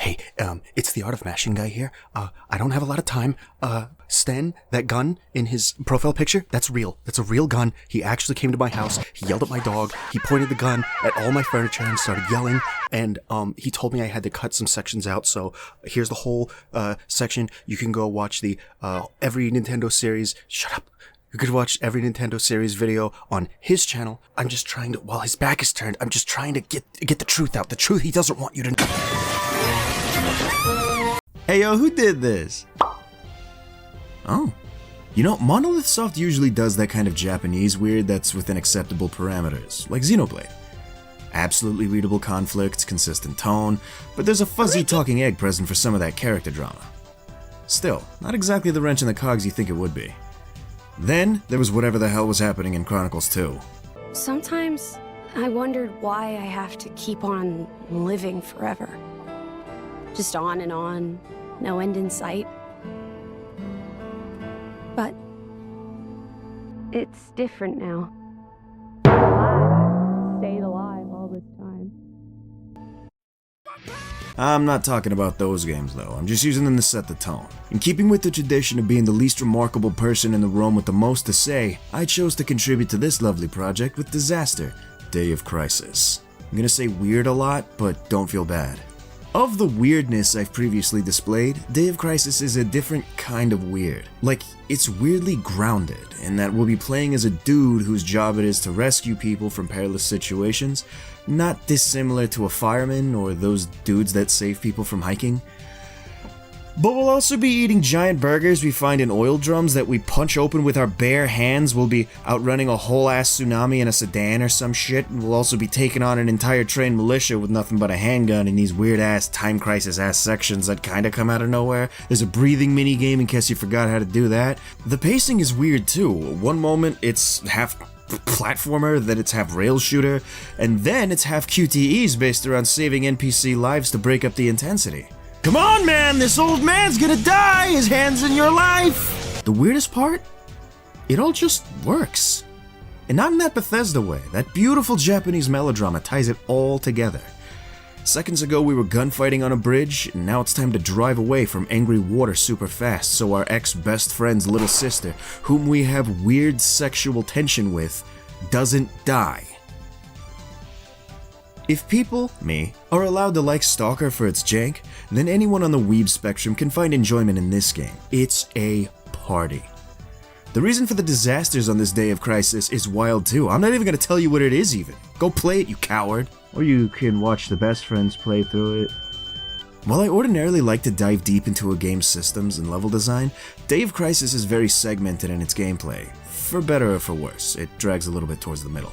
Hey, it's the Art of Mashing guy here. I don't have a lot of time. Sten, that gun in his profile picture, that's real. That's a real gun. He actually came to my house. He yelled at my dog. He pointed the gun at all my furniture and started yelling. And, he told me I had to cut some sections out. So here's the whole, section. You can go watch the, every Nintendo series. Shut up. You could watch every Nintendo series video on his channel. I'm just trying to, while his back is turned, I'm just trying to get the truth out. The truth he doesn't want you to know. Hey yo, who did this? Oh. You know, Monolith Soft usually does that kind of Japanese weird that's within acceptable parameters, like Xenoblade. Absolutely readable conflicts, consistent tone, but there's a fuzzy talking egg present for some of that character drama. Still, not exactly the wrench in the cogs you think it would be. Then, there was whatever the hell was happening in Chronicles 2. Sometimes I wondered why I have to keep on living forever. Just on, no end in sight. But it's different now. I stayed alive all this time. I'm not talking about those games though, I'm just using them to set the tone. In keeping with the tradition of being the least remarkable person in the room with the most to say, I chose to contribute to this lovely project with Disaster, Day of Crisis. I'm gonna say weird a lot, but don't feel bad. Of the weirdness I've previously displayed, Day of Crisis is a different kind of weird. Like, it's weirdly grounded, in that we'll be playing as a dude whose job it is to rescue people from perilous situations, not dissimilar to a fireman or those dudes that save people from hiking. But we'll also be eating giant burgers we find in oil drums that we punch open with our bare hands. We'll be outrunning a whole ass tsunami in a sedan or some shit, and we'll also be taking on an entire trained militia with nothing but a handgun in these weird ass time crisis ass sections that kinda come out of nowhere. There's a breathing mini game in case you forgot how to do that. The pacing is weird too. One moment it's half platformer, then it's half rail shooter, and then it's half QTEs based around saving NPC lives to break up the intensity. Come on, man, this old man's gonna die! His hand's in your life! The weirdest part? It all just works. And not in that Bethesda way. That beautiful Japanese melodrama ties it all together. Seconds ago we were gunfighting on a bridge, and now it's time to drive away from angry water super fast so our ex-best friend's little sister, whom we have weird sexual tension with, doesn't die. If people, me, are allowed to like Stalker for its jank, then anyone on the weeb spectrum can find enjoyment in this game. It's a party. The reason for the disasters on this Day of Crisis is wild too. I'm not even gonna tell you what it is even. Go play it, you coward. Or you can watch the best friends play through it. While I ordinarily like to dive deep into a game's systems and level design, Day of Crisis is very segmented in its gameplay. For better or for worse, it drags a little bit towards the middle.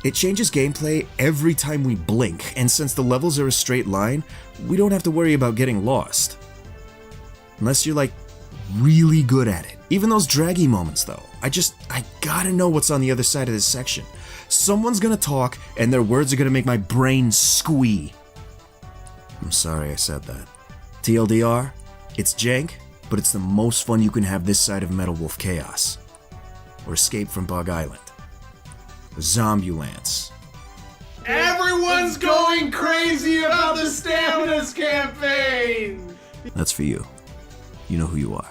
It changes gameplay every time we blink, and since the levels are a straight line, we don't have to worry about getting lost. Unless you're like, really good at it. Even those draggy moments though, I gotta know what's on the other side of this section. Someone's gonna talk, and their words are gonna make my brain squee. I'm sorry I said that. TLDR, it's jank, but it's the most fun you can have this side of Metal Wolf Chaos. Or Escape from Bug Island. Zombulance. Everyone's going crazy about the Staminas campaign! That's for you. You know who you are.